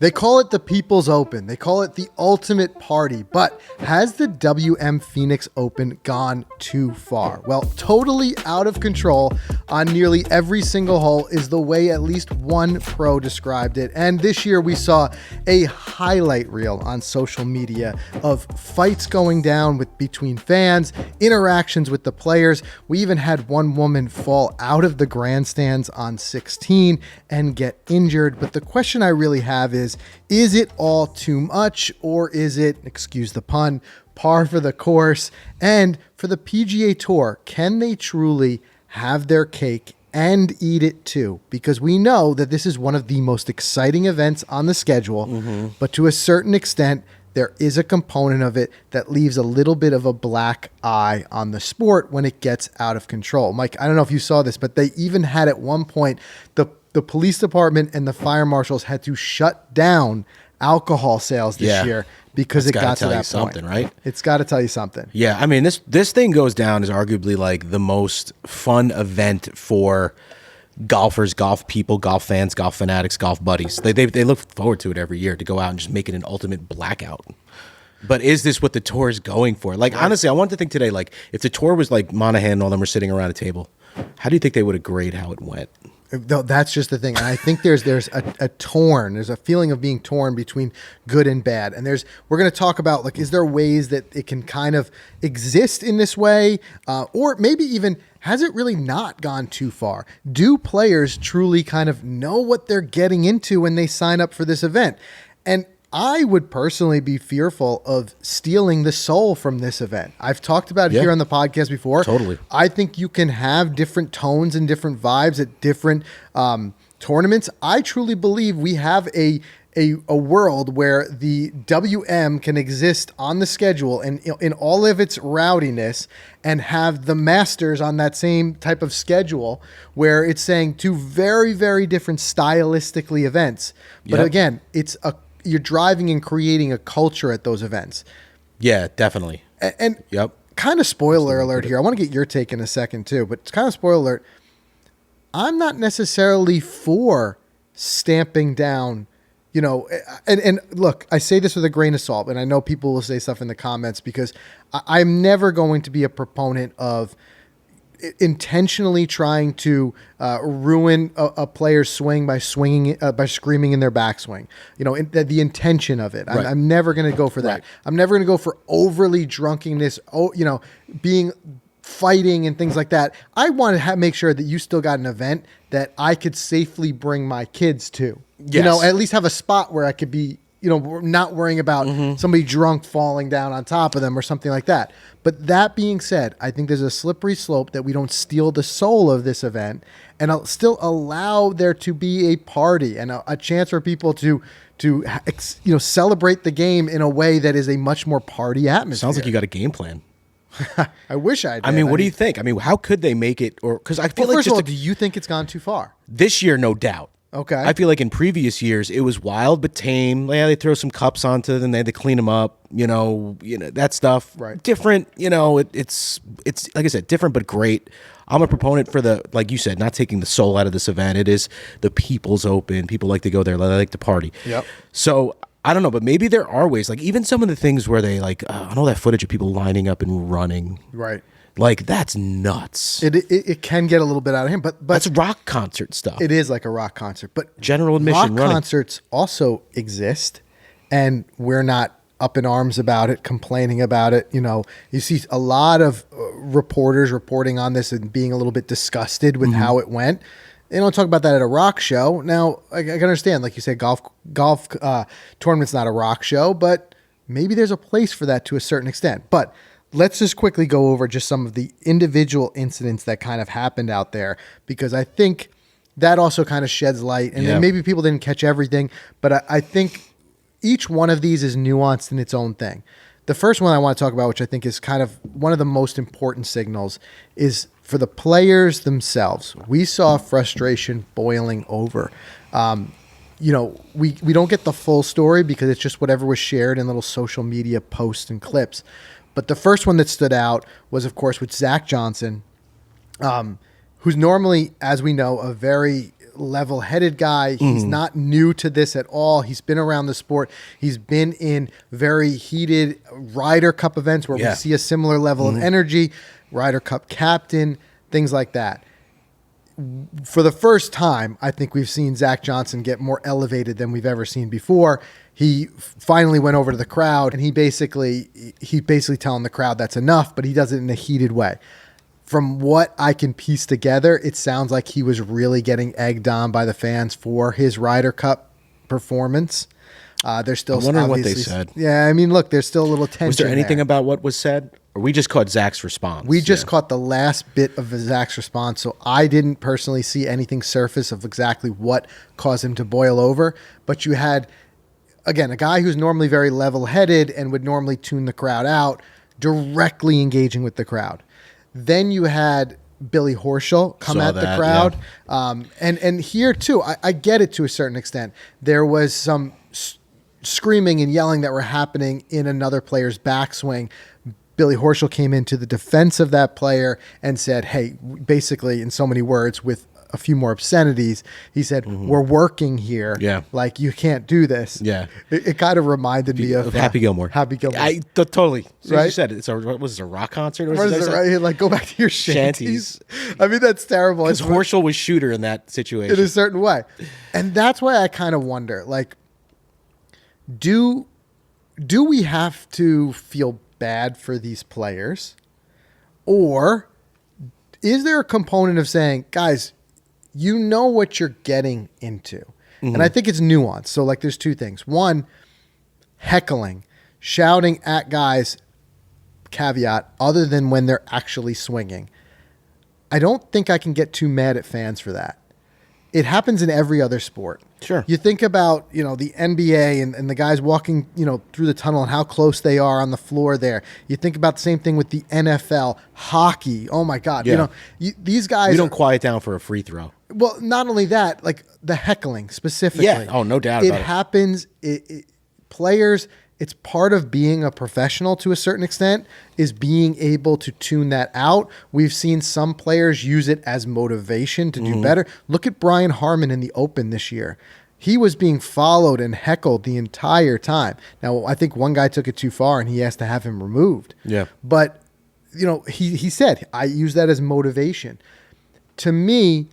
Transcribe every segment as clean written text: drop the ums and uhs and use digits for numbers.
They call it the People's Open. They call it the ultimate party. But has the WM Phoenix Open gone too far? Well, totally out of control on nearly every single hole is the way at least one pro described it. And this year we saw a highlight reel on social media of fights going down between fans, interactions with the players. We even had one woman fall out of the grandstands on 16 and get injured. But the question I really have is it all too much, or is it, excuse the pun, par for the course? And for the PGA Tour, can they truly have their cake and eat it too? Because we know that this is one of the most exciting events on the schedule, but to a certain extent, there is a component of it that leaves a little bit of a black eye on the sport when it gets out of control. Mike, I don't know if you saw this, but they even had at one point the police department and the fire marshals had to shut down alcohol sales this year because it got to that point. Something, right? It's got to tell you something. Yeah, I mean, this thing goes down as arguably like the most fun event for golfers, golf people, golf fans, golf fanatics, golf buddies. They look forward to it every year to go out and just make it an ultimate blackout. But is this what the tour is going for? Like, honestly, I wanted to think today, like, if the tour was like Monahan and all them were sitting around a table, how do you think they would have graded how it went? That's just the thing. And I think there's a feeling of being torn between good and bad. And we're going to talk about, like, is there ways that it can kind of exist in this way? Or maybe even, has it really not gone too far? Do players truly kind of know what they're getting into when they sign up for this event? And I would personally be fearful of stealing the soul from this event. I've talked about it here on the podcast before. Totally. I think you can have different tones and different vibes at different tournaments. I truly believe we have a world where the WM can exist on the schedule and in all of its rowdiness, and have the Masters on that same type of schedule where it's saying two very, very different stylistically events. But again, you're driving and creating a culture at those events. Yeah, definitely. And kind of spoiler alert here. I want to get your take in a second too, but it's kind of spoiler alert. I'm not necessarily for stamping down, and look, I say this with a grain of salt, and I know people will say stuff in the comments because I'm never going to be a proponent of intentionally trying to ruin a player's swing by screaming in their backswing. The intention of it. Right. I'm never going to go for that. Right. I'm never going to go for overly drunkenness. Being fighting and things like that. I want to make sure that you still got an event that I could safely bring my kids to. Yes. At least have a spot where I could be, not worrying about somebody drunk falling down on top of them or something like that. But that being said, I think there's a slippery slope that we don't steal the soul of this event and I'll still allow there to be a party and a chance for people to celebrate the game in a way that is a much more party atmosphere. Sounds like you got a game plan. I wish I did. I mean, what do you think? I mean, how could they make it? Or because I feel first of all, like do you think it's gone too far? This year, no doubt. Okay. I feel like in previous years it was wild but tame. Yeah, they throw some cups onto them, they had to clean them up. That stuff. Right. Different. It's like I said, different but great. I'm a proponent for like you said, not taking the soul out of this event. It is the People's Open. People like to go there. They like to party. Yep. So I don't know, but maybe there are ways. Like even some of the things where they like, I know that footage of people lining up and running. Right. Like that's nuts. It can get a little bit out of hand, but that's rock concert stuff. It is like a rock concert, but general admission rock concerts also exist, and we're not up in arms about it, complaining about it. You see a lot of reporters reporting on this and being a little bit disgusted with how it went. They don't talk about that at a rock show. Now, I can understand, like you said, golf tournament's not a rock show, but maybe there's a place for that to a certain extent. But let's just quickly go over just some of the individual incidents that kind of happened out there, because I think that also kind of sheds light. And then maybe people didn't catch everything, but I think each one of these is nuanced in its own thing. The first one I want to talk about, which I think is kind of one of the most important signals, is for the players themselves. We saw frustration boiling over. We don't get the full story because it's just whatever was shared in little social media posts and clips. But the first one that stood out was, of course, with Zach Johnson, who's normally, as we know, a very level-headed guy. He's not new to this at all. He's been around the sport. He's been in very heated Ryder Cup events where we see a similar level of energy, Ryder Cup captain, things like that. For the first time, I think we've seen Zach Johnson get more elevated than we've ever seen before. He finally went over to the crowd, and he basically telling the crowd that's enough, but he does it in a heated way. From what I can piece together, it sounds like he was really getting egged on by the fans for his Ryder Cup performance. There's still I'm wondering what they said. Yeah, I mean, look, there's still a little tension. Was there anything there. about what was said? Or we just caught Zach's response? We just caught the last bit of Zach's response, so I didn't personally see anything surface of exactly what caused him to boil over. But you had, again, a guy who's normally very level-headed and would normally tune the crowd out, directly engaging with the crowd. Then you had Billy Horschel come at the crowd. Yeah. And here, too, I get it to a certain extent. There was some screaming and yelling that were happening in another player's backswing. Billy Horschel came into the defense of that player and said, hey, basically in so many words with a few more obscenities, he said, we're working here. Yeah. Like, you can't do this. Yeah. It kind of reminded me of Happy Gilmore. Happy Gilmore. Totally. So Right? You said it. What was it, a rock concert? Or What is it, right? Like, go back to your shanties. I mean, that's terrible. Because Horschel was shooter in that situation. In a certain way. And that's why I kind of wonder, like, do we have to feel bad for these players, or is there a component of saying, guys, you know what you're getting into? And I think it's nuanced. So, like, there's two things. One, heckling, shouting at guys, caveat, other than when they're actually swinging. I don't think I can get too mad at fans for that. It happens in every other sport. Sure. You think about, the NBA and the guys walking, through the tunnel and how close they are on the floor there. You think about the same thing with the NFL, hockey. Oh my God. Yeah. These guys. We don't quiet down for a free throw. Well, not only that, like the heckling specifically. Yeah. Oh, no doubt about it. It happens. Players, it's part of being a professional to a certain extent, is being able to tune that out. We've seen some players use it as motivation to do better. Look at Brian Harmon in the Open this year. He was being followed and heckled the entire time. Now, I think one guy took it too far and he has to have him removed. Yeah. But, he said, I use that as motivation. To me,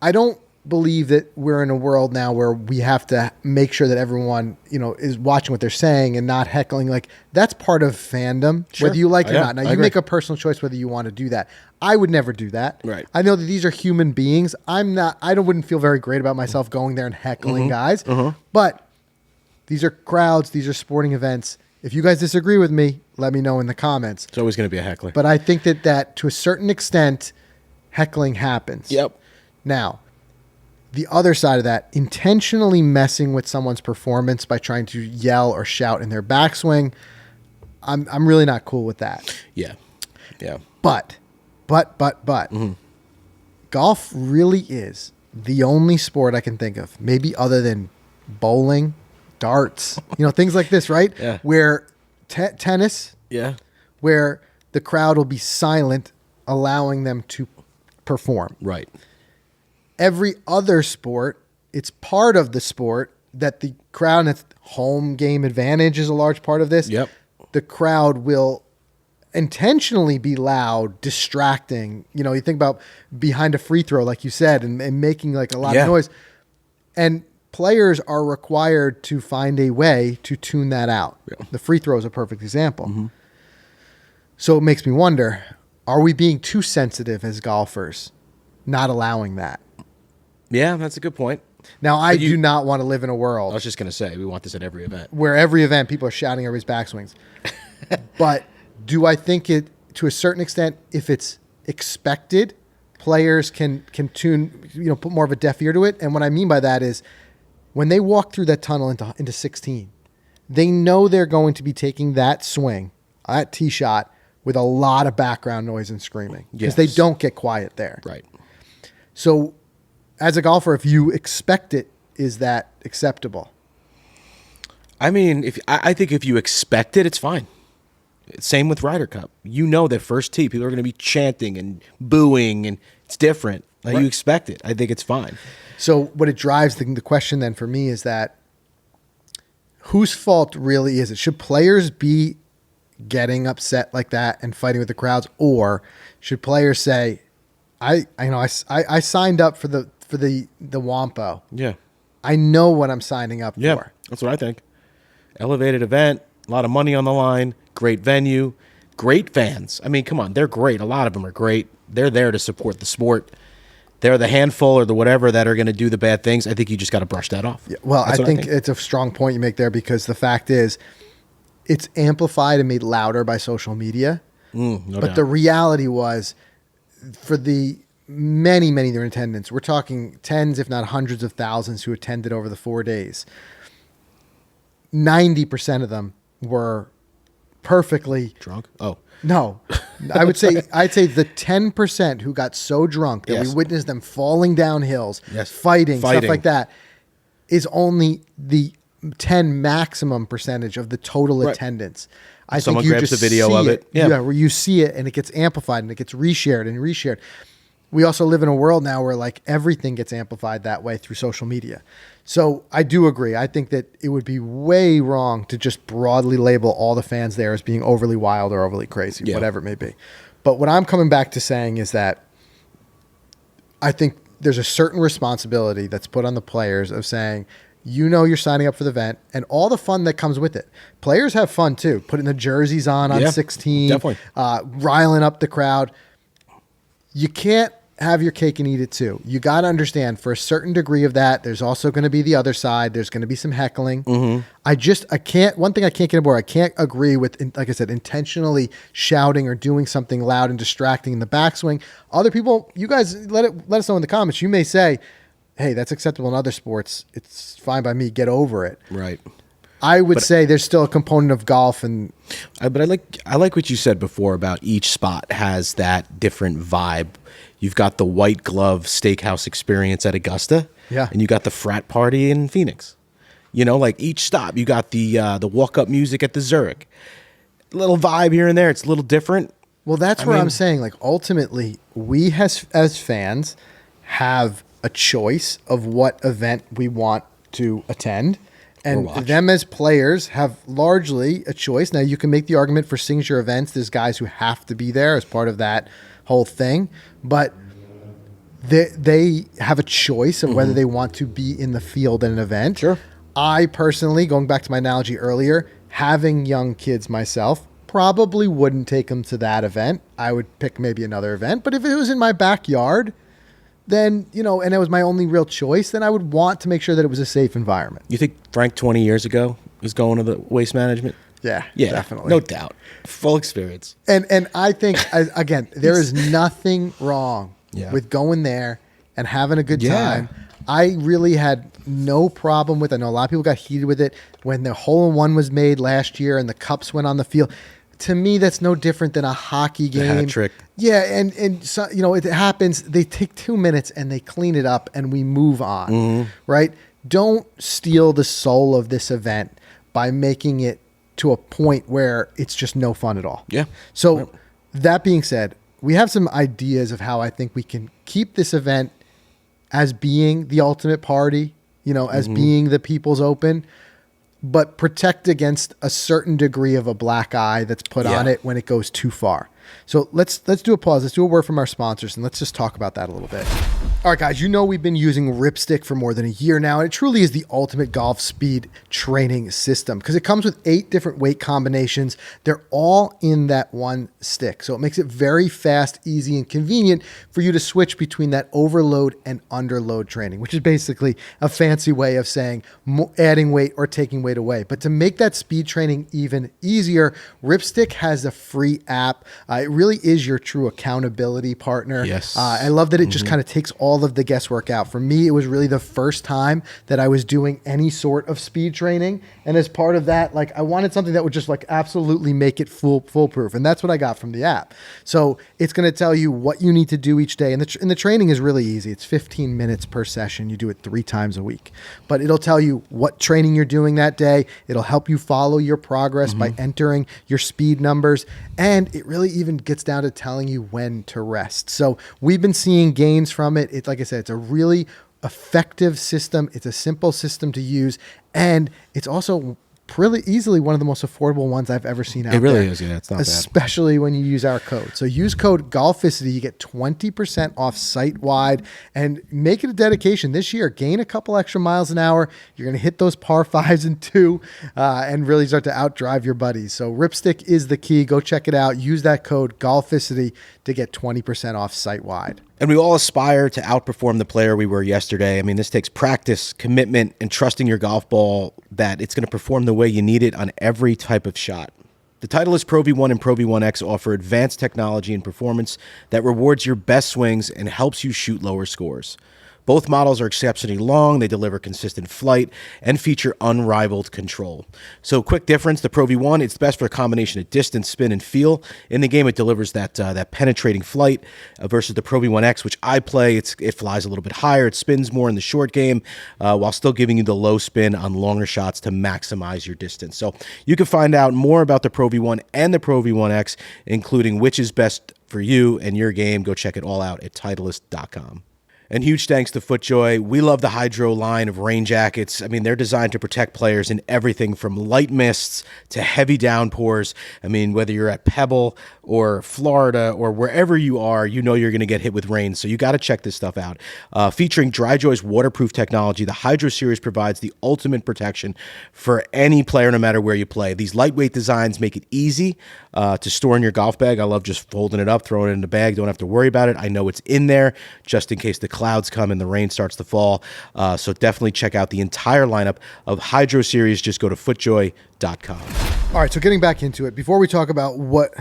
I don't believe that we're in a world now where we have to make sure that everyone, is watching what they're saying and not heckling. Like, that's part of fandom, whether you like it or not. Now, you make a personal choice whether you want to do that. I would never do that. Right. I know that these are human beings. I wouldn't feel very great about myself going there and heckling guys. But these are crowds. These are sporting events. If you guys disagree with me, let me know in the comments. It's always going to be a heckler. But I think that to a certain extent, heckling happens. Yep. Now, the other side of that, intentionally messing with someone's performance by trying to yell or shout in their backswing, I'm really not cool with that. Yeah. Yeah. But, golf really is the only sport I can think of, maybe other than bowling, darts, things like this, right? Yeah. Where tennis, Yeah. where the crowd will be silent, allowing them to perform. Right. Every other sport, it's part of the sport that the crowd, and it's home game advantage is a large part of this. Yep. The crowd will intentionally be loud, distracting. You think about behind a free throw, like you said, and making like a lot of noise. And players are required to find a way to tune that out. Yeah. The free throw is a perfect example. So it makes me wonder, are we being too sensitive as golfers, not allowing that? Yeah, that's a good point. Now, I do not want to live in a world. I was just going to say, we want this at every event. Where every event, people are shouting everybody's backswings. But do I think it, to a certain extent, if it's expected, players can tune, put more of a deaf ear to it? And what I mean by that is when they walk through that tunnel into 16, they know they're going to be taking that swing, that tee shot, with a lot of background noise and screaming. Because they don't get quiet there. Right. So, as a golfer, if you expect it, is that acceptable? I mean, I think if you expect it, it's fine. Same with Ryder Cup. That first tee, people are going to be chanting and booing, and it's different. Like, you expect it. I think it's fine. So what it drives the question then for me is that whose fault really is it? Should players be getting upset like that and fighting with the crowds, or should players say, I signed up for the Wampo. Yeah. I know what I'm signing up Yeah. for. That's what I think. Elevated event, a lot of money on the line, great venue, great fans. I mean, come on, they're great. A lot of them are great. They're there to support the sport. They're the handful or the whatever that are going to do the bad things. I think you just got to brush that off. Yeah, well, I think it's a strong point you make there, because the fact is it's amplified and made louder by social media. No but doubt. the reality was, for the many that were in attendance, we're talking tens, if not hundreds of thousands who attended over the 4 days. 90% of them were perfectly Drunk? Oh. No, I'd say the 10% who got so drunk that we Yes. witnessed them falling down hills, Yes. fighting, stuff like that, is only the 10 maximum percentage of the total attendance. I Someone think you grabs just the video see of it. Yeah. where you see it and it gets amplified and it gets reshared and reshared. We also live in a world now where like everything gets amplified that way through social media. So I do agree. I think that it would be way wrong to just broadly label all the fans there as being overly wild or overly crazy, whatever it may be. But what I'm coming back to saying is that I think there's a certain responsibility that's put on the players of saying, you know, you're signing up for the event and all the fun that comes with it. Players have fun too, putting the jerseys on 16, definitely. riling up the crowd. You can't have your cake and eat it too. You got to understand, for a certain degree of that, there's also going to be the other side. There's going to be some heckling. I can't, one thing I can't get aboard, I can't agree with, like I said, intentionally shouting or doing something loud and distracting in the backswing. Other people, you guys, let us know in the comments. You may say, hey, that's acceptable in other sports. It's fine by me. Get over it. Right. I would say there's still a component of golf, and but I like what you said before about each spot has that different vibe. You've got the white glove steakhouse experience at Augusta, and you got the frat party in Phoenix. You know, like each stop, you got the walk up music at the Zurich. Little vibe here and there. It's a little different. Well, that's where I'm saying, like, ultimately, we as fans have a choice of what event we want to attend. And them as players have largely a choice. Now, you can make the argument for signature events. There's guys who have to be there as part of that whole thing. But they have a choice of whether they want to be in the field at an event. Sure. I personally, going back to my analogy earlier, having young kids myself, probably wouldn't take them to that event. I would pick maybe another event. But if it was in my backyard, then, you know, and it was my only real choice, then I would want to make sure that it was a safe environment. You think Frank 20 years ago was going to the Waste Management? Yeah, definitely. No doubt. Full experience. And I think, again, there is nothing wrong with going there and having a good time. I really had no problem with it. I know a lot of people got heated with it when the hole-in-one was made last year and the cups went on the field. To me, that's no different than a hockey game. Hat trick. Yeah, and so, you know, it happens. They take 2 minutes and they clean it up and we move on, right? Don't steal the soul of this event by making it to a point where it's just no fun at all. Yeah. So that being said, we have some ideas of how I think we can keep this event as being the ultimate party, you know, as being the People's Open, but protect against a certain degree of a black eye that's put on it when it goes too far. So let's do a pause. Let's do a word from our sponsors, and let's just talk about that a little bit. All right, guys, you know we've been using Ripstick for more than a year now, and it truly is the ultimate golf speed training system because it comes with 8 different weight combinations. They're all in that one stick, so it makes it very fast, easy, and convenient for you to switch between that overload and underload training, which is basically a fancy way of saying adding weight or taking weight away. But to make that speed training even easier, Ripstick has a free app. It really is your true accountability partner. Yes. I love that it just kind of takes all of the guesswork out. For me, it was really the first time that I was doing any sort of speed training. And as part of that, like I wanted something that would just like absolutely make it foolproof. And that's what I got from the app. So it's going to tell you what you need to do each day. And the training is really easy. It's 15 minutes per session. You do it 3 times a week. But it'll tell you what training you're doing that day. It'll help you follow your progress by entering your speed numbers. And it really even even gets down to telling you when to rest. So we've been seeing gains from it. It's like I said, it's a really effective system. It's a simple system to use, and it's also pretty easily one of the most affordable ones I've ever seen out there. It really is, yeah. It's not bad. Especially when you use our code. So use code Golficity. You get 20% off site-wide, and make it a dedication this year. Gain a couple extra miles an hour. You're going to hit those par 5s and 2 and really start to outdrive your buddies. So Ripstick is the key. Go check it out. Use that code Golficity to get 20% off site-wide. And we all aspire to outperform the player we were yesterday. I mean, this takes practice, commitment, and trusting your golf ball that it's going to perform the way you need it on every type of shot. The Titleist Pro V1 and Pro V1X offer advanced technology and performance that rewards your best swings and helps you shoot lower scores. Both models are exceptionally long, they deliver consistent flight, and feature unrivaled control. So quick difference, the Pro V1, it's best for a combination of distance, spin, and feel. In the game, it delivers that penetrating flight versus the Pro V1X, which I play. It flies a little bit higher, it spins more in the short game, while still giving you the low spin on longer shots to maximize your distance. So you can find out more about the Pro V1 and the Pro V1X, including which is best for you and your game. Go check it all out at Titleist.com. And huge thanks to FootJoy. We love the Hydro line of rain jackets. I mean, they're designed to protect players in everything from light mists to heavy downpours. I mean, whether you're at Pebble or Florida or wherever you are, you know you're going to get hit with rain. So you got to check this stuff out. Featuring DryJoy's waterproof technology, the Hydro series provides the ultimate protection for any player, no matter where you play. These lightweight designs make it easy to store in your golf bag. I love just folding it up, throwing it in the bag. Don't have to worry about it. I know it's in there just in case the clouds come and the rain starts to fall. So definitely check out the entire lineup of Hydro series. Just go to footjoy.com. All right, so getting back into it, before we talk about what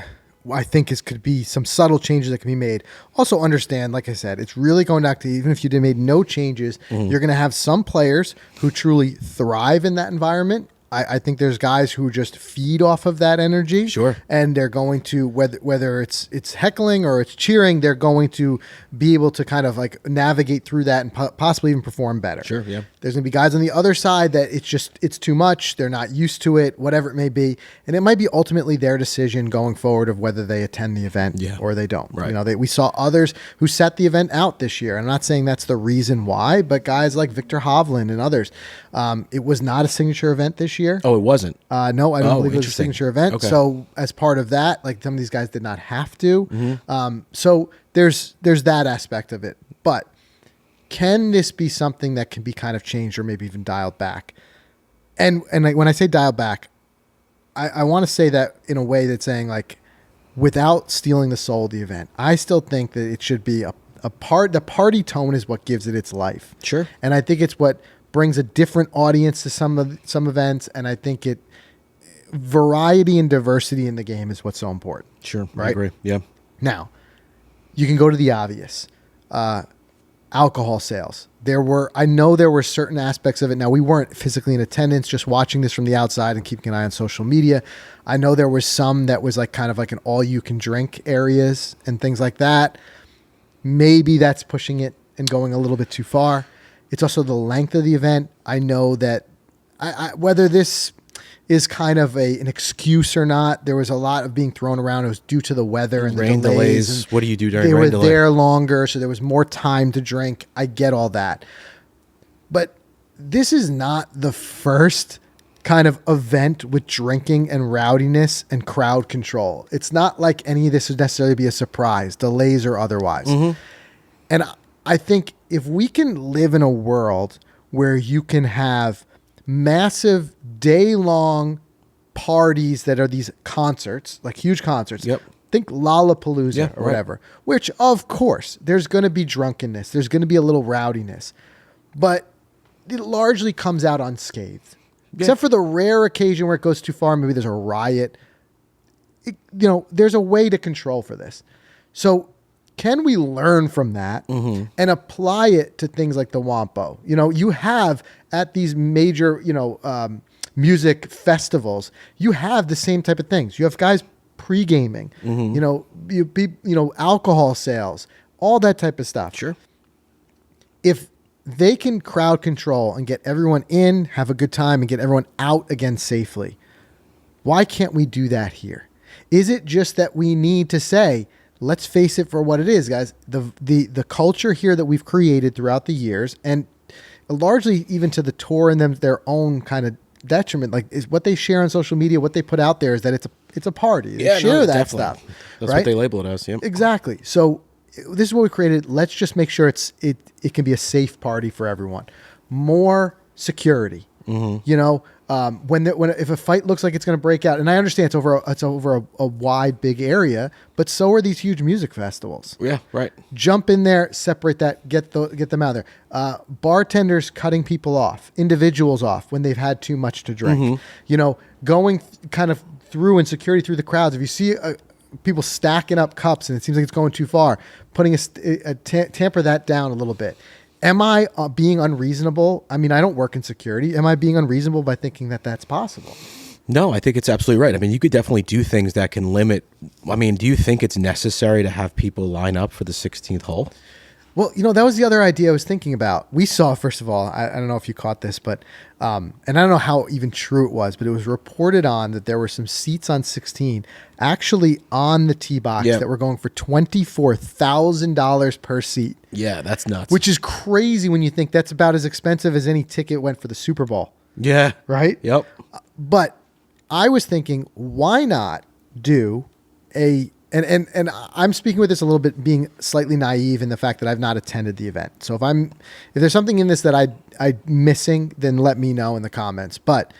I think could be some subtle changes that can be made, also understand, like I said, it's really going back to, even if you made no changes, you're going to have some players who truly thrive in that environment. I think there's guys who just feed off of that energy. Sure. And they're going to, whether it's heckling or it's cheering, they're going to be able to kind of like navigate through that and possibly even perform better. Sure, yeah. There's going to be guys on the other side that it's too much. They're not used to it, whatever it may be. And it might be ultimately their decision going forward of whether they attend the event or they don't. Right. You know, we saw others who set the event out this year. I'm not saying that's the reason why, but guys like Victor Hovland and others, it was not a signature event this year. Oh, it wasn't? No, I don't believe it was a signature event. Okay. So as part of that, like some of these guys did not have to. So there's that aspect of it. But can this be something that can be kind of changed or maybe even dialed back? And when I say dialed back, I want to say that in a way that's saying like, without stealing the soul of the event, I still think that it should be the party tone is what gives it its life. Sure. And I think it's what brings a different audience to some events, and I think variety and diversity in the game is what's so important. Sure, right? I agree. Yeah. Now, you can go to the obvious. Alcohol sales. I know there were certain aspects of it. Now, we weren't physically in attendance, just watching this from the outside and keeping an eye on social media. I know there was some that was like kind of like an all-you-can-drink areas and things like that. Maybe that's pushing it and going a little bit too far. It's also the length of the event. I know that whether this is kind of an excuse or not, there was a lot of being thrown around. It was due to the weather and rain the delays. What do you do during rain rain delay? They were there longer, so there was more time to drink. I get all that. But this is not the first kind of event with drinking and rowdiness and crowd control. It's not like any of this would necessarily be a surprise, delays or otherwise. And I think if we can live in a world where you can have massive day-long parties that are these concerts, like huge concerts. Yep. Think Lollapalooza or whatever, which of course there's going to be drunkenness. There's going to be a little rowdiness, but it largely comes out unscathed, except for the rare occasion where it goes too far. Maybe there's a riot. There's a way to control for this. So can we learn from that and apply it to things like the Wampo? You have at these major, music festivals, you have the same type of things. You have guys pre-gaming, alcohol sales, all that type of stuff. Sure. If they can crowd control and get everyone in, have a good time, and get everyone out again safely, why can't we do that here? Is it just that we need to say, let's face it for what it is, guys? The culture here that we've created throughout the years, and largely even to the tour and their own kind of detriment, like is what they share on social media, what they put out there is that it's a party. They share that definitely. stuff. That's right? what they label it as. Yeah. Exactly. So this is what we created. Let's just make sure it can be a safe party for everyone. More security. You know, if a fight looks like it's going to break out, and I understand it's over a wide, big area, but so are these huge music festivals. Yeah, right. Jump in there, separate that, get them out of there. Bartenders cutting people off, individuals off when they've had too much to drink. You know, going kind of through and security through the crowds. If you see people stacking up cups and it seems like it's going too far, putting tamper that down a little bit. Am I being unreasonable? I mean, I don't work in security. Am I being unreasonable by thinking that that's possible? No, I think it's absolutely right. I mean, you could definitely do things that can limit. I mean, do you think it's necessary to have people line up for the 16th hole? Well, you know, that was the other idea I was thinking about. We saw, first of all, I don't know if you caught this, but, and I don't know how even true it was, but it was reported on that there were some seats on 16 actually on the tee box that were going for $24,000 per seat. Yeah, that's nuts. Which is crazy when you think that's about as expensive as any ticket went for the Super Bowl. Yeah. Right? Yep. But I was thinking, why not do and I'm speaking with this a little bit being slightly naive in the fact that I've not attended the event. So if there's something in this that I'm missing, then let me know in the comments. But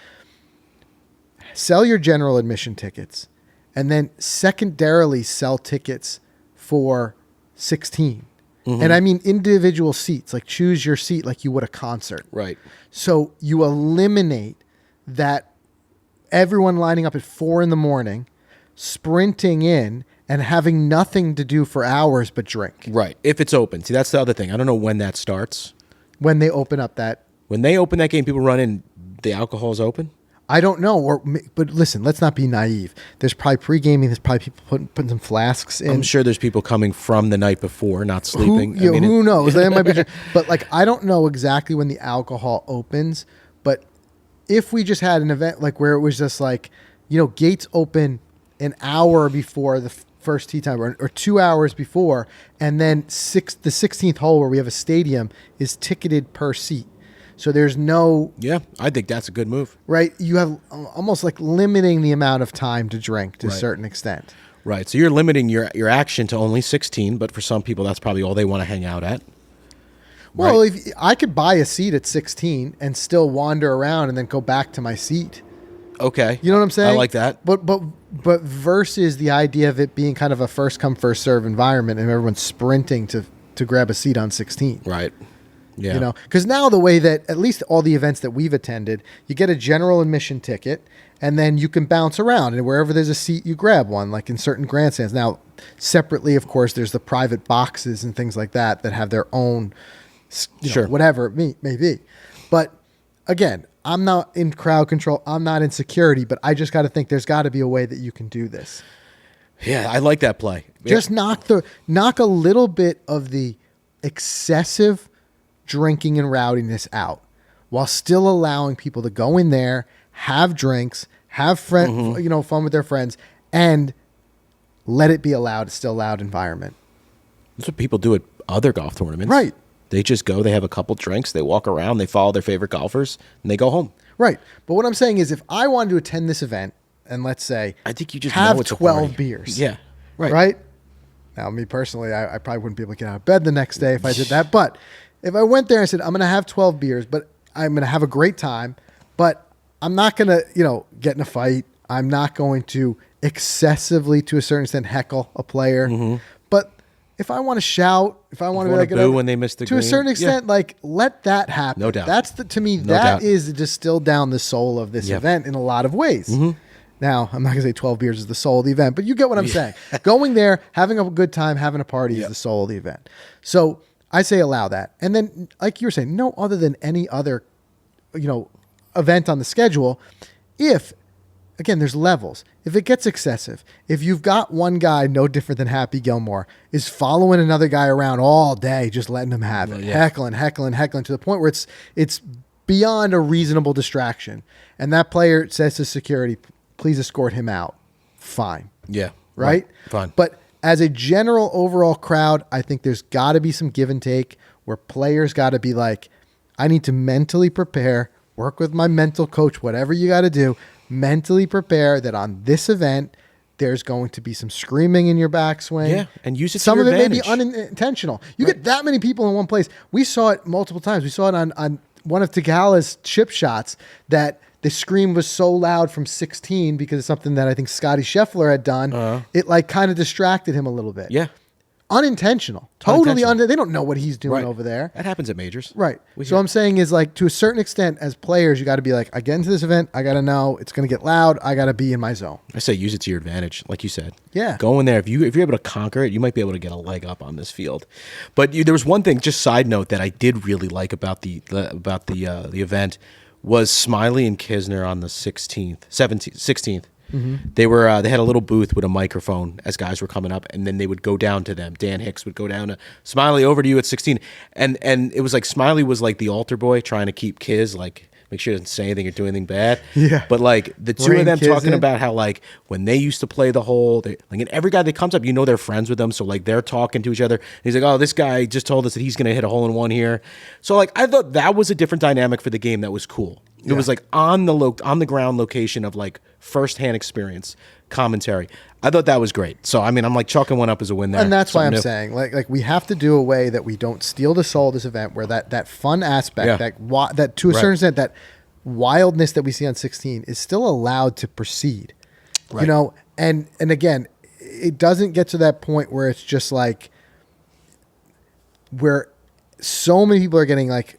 sell your general admission tickets and then secondarily sell tickets for 16. And I mean individual seats, like choose your seat like you would a concert. Right. So you eliminate that everyone lining up at 4 a.m, sprinting in and having nothing to do for hours but drink. Right. If it's open. See, that's the other thing. I don't know when that starts. When they open up that. When they open that game, people run in, the alcohol's open? I don't know. But listen, let's not be naive. There's probably pre-gaming. There's probably people putting some flasks in. I'm sure there's people coming from the night before, not sleeping. Who knows? That might be. But like, I don't know exactly when the alcohol opens. But if we just had an event like where it was just like, gates open an hour before the first tee time or 2 hours before, and then the 16th hole where we have a stadium is ticketed per seat. So there's no... Yeah, I think that's a good move. Right? You have almost like limiting the amount of time to drink to a certain extent. Right. So you're limiting your action to only 16, but for some people, that's probably all they want to hang out at. Well, if I could buy a seat at 16 and still wander around and then go back to my seat. Okay. You know what I'm saying? I like that. But versus the idea of it being kind of a first come, first serve environment and everyone's sprinting to grab a seat on 16. Right. Yeah. Because now the way that at least all the events that we've attended, you get a general admission ticket and then you can bounce around and wherever there's a seat, you grab one, like in certain grandstands. Now, separately, of course, there's the private boxes and things like that have their own, whatever it may be. But again, I'm not in crowd control. I'm not in security, but I just got to think there's got to be a way that you can do this. Yeah, I like that play. Just knock a little bit of the excessive drinking and rowdiness out while still allowing people to go in there, have drinks, have fun with their friends, and let it be a still loud environment. That's what people do at other golf tournaments. Right. They just go, they have a couple drinks, they walk around, they follow their favorite golfers, and they go home. Right. But what I'm saying is if I wanted to attend this event and let's say I think you just have know it's 12 beers. Yeah. Right. Right? Now, me personally, I probably wouldn't be able to get out of bed the next day if I did that. But if I went there and said, I'm going to have 12 beers, but I'm going to have a great time, but I'm not going to, get in a fight. I'm not going to excessively, to a certain extent, heckle a player. But if I want to shout, if I want to boo when they miss the green, to a certain extent, let that happen. No doubt. That's to me, that is to distill down the soul of this event in a lot of ways. Now, I'm not going to say 12 beers is the soul of the event, but you get what I'm saying. Going there, having a good time, having a party is the soul of the event. So I say allow that. And then, like you were saying, no other than any other, event on the schedule. If, again, there's levels. If it gets excessive, if you've got one guy no different than Happy Gilmore is following another guy around all day, just letting him have it, heckling to the point where it's beyond a reasonable distraction. And that player says to security, please escort him out. fine. Yeah. Right? Fine. But as a general overall crowd, I think there's got to be some give and take where players got to be like, I need to mentally prepare, work with my mental coach, whatever you got to do, mentally prepare that on this event, there's going to be some screaming in your backswing. Yeah, and use it to Some your of it may be advantage. unintentional. You get that many people in one place. We saw it multiple times. We saw it on one of Tagala's chip shots that the scream was so loud from 16 because of something that I think Scotty Scheffler had done. It like kind of distracted him a little bit. Yeah. Unintentional. Totally Unintentional. they don't know what he's doing Right. over there. That happens at majors. Right. We So hear- I'm saying is like to a certain extent as players, you got to be like, I get into this event, I got to know it's going to get loud. I got to be in my zone. I say use it to your advantage, like you said. Yeah. Go in there. If you're able to conquer it, you might be able to get a leg up on this field. But there was one thing, just side note, that I did really like about the event was Smiley and Kisner on the 16th. They had a little booth with a microphone as guys were coming up, and then they would go down to them. Dan Hicks would go down to Smiley, over to you at 16, and it was like Smiley was like the altar boy trying to keep Kiz like make sure he doesn't say anything or do anything bad. Yeah. But like the two Rein of them Kiz talking in. about how like when they used to play the hole, like and every guy that comes up, they're friends with them, so like they're talking to each other. And he's like, oh, this guy just told us that he's gonna hit a hole in one here. So like I thought that was a different dynamic for the game that was cool. It was like on the ground location of like firsthand experience commentary. I thought that was great. So I mean, I'm like chalking one up as a win there. And that's why I'm Something new. saying, like we have to do a way that we don't steal the soul of this event, where that fun aspect, Yeah. that to a Right. certain extent, that wildness that we see on 16 is still allowed to proceed. Right. You know, and again, it doesn't get to that point where it's just like where so many people are getting like,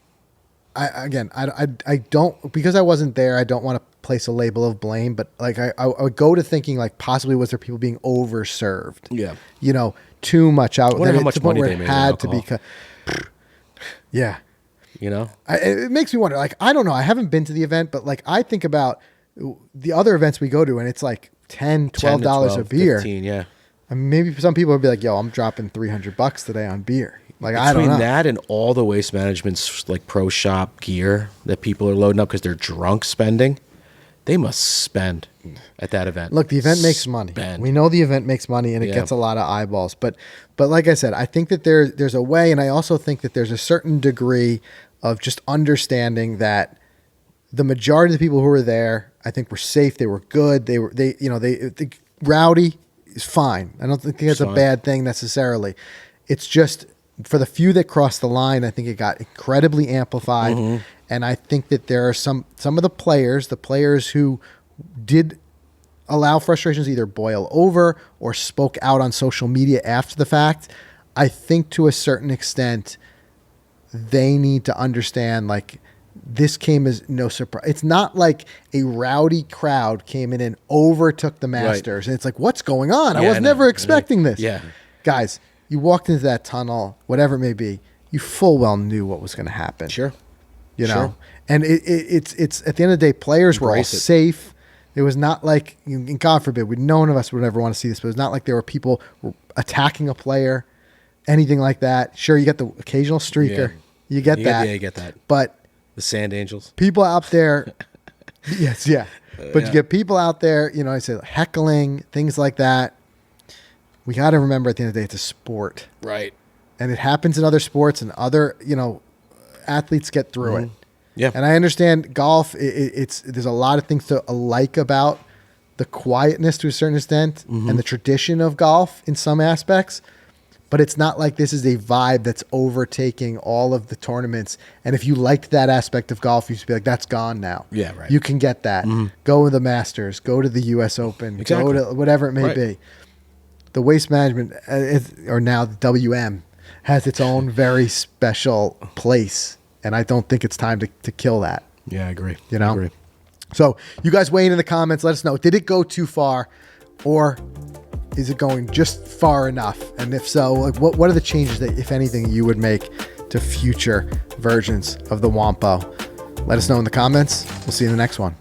I don't, because I wasn't there, I don't want to place a label of blame, but like I would go to thinking like possibly was there people being overserved? Yeah. You know, too much out. Wonder how To much the point money where they it made had on to be. alcohol. Yeah. You know? It makes me wonder, like, I don't know. I haven't been to the event, but like I think about the other events we go to and it's like $10, $12 a beer. 15, yeah. I mean, maybe some people would be like, yo, I'm dropping $300 today on beer. Like, I don't Between know. that and all the waste management's like pro shop gear that people are loading up because they're drunk spending, they must spend at that event. Look, the event makes money. Spend. We know the event makes money and it Yeah. gets a lot of eyeballs. But like I said, I think that there's a way, and I also think that there's a certain degree of just understanding that the majority of the people who were there, I think, were safe. They were good. They rowdy is fine. I don't think that's a fine. bad thing necessarily. It's just for the few that crossed the line, I think it got incredibly amplified. Mm-hmm. And I think that there are some of the players who did allow frustrations either boil over or spoke out on social media after the fact. I think to a certain extent, they need to understand like this came as no surprise. It's not like a rowdy crowd came in and overtook the Masters. And it's like, what's going on? I Yeah, was I know. never expecting this. Yeah. Guys, you walked into that tunnel, whatever it may be, you full well knew what was going to happen. Sure. You know? Sure. And it's at the end of the day, players were all Embrace it. safe. It was not like, and God forbid, none of us would ever want to see this, but it was not like there were people attacking a player, anything like that. Sure, you get the occasional streaker. Yeah. You get that. Yeah, you get that. But The Sand Angels. people out there, yes, yeah. But yeah. you get people out there, I say heckling, things like that. We got to remember at the end of the day, it's a sport. Right. And it happens in other sports and other, athletes get through it. Yeah. And I understand golf, there's a lot of things to like about the quietness to a certain extent and the tradition of golf in some aspects. But it's not like this is a vibe that's overtaking all of the tournaments. And if you liked that aspect of golf, you should be like, that's gone now. Yeah, right. You can get that. Go to the Masters. Go to the U.S. Open. Exactly. Go to whatever it may Right. be. The waste management, or now the WM, has its own very special place. And I don't think it's time to kill that. Yeah, I agree. You know? I agree. So you guys weigh in the comments. Let us know. Did it go too far? Or is it going just far enough? And if so, like what are the changes that, if anything, you would make to future versions of the Wampo? Let us know in the comments. We'll see you in the next one.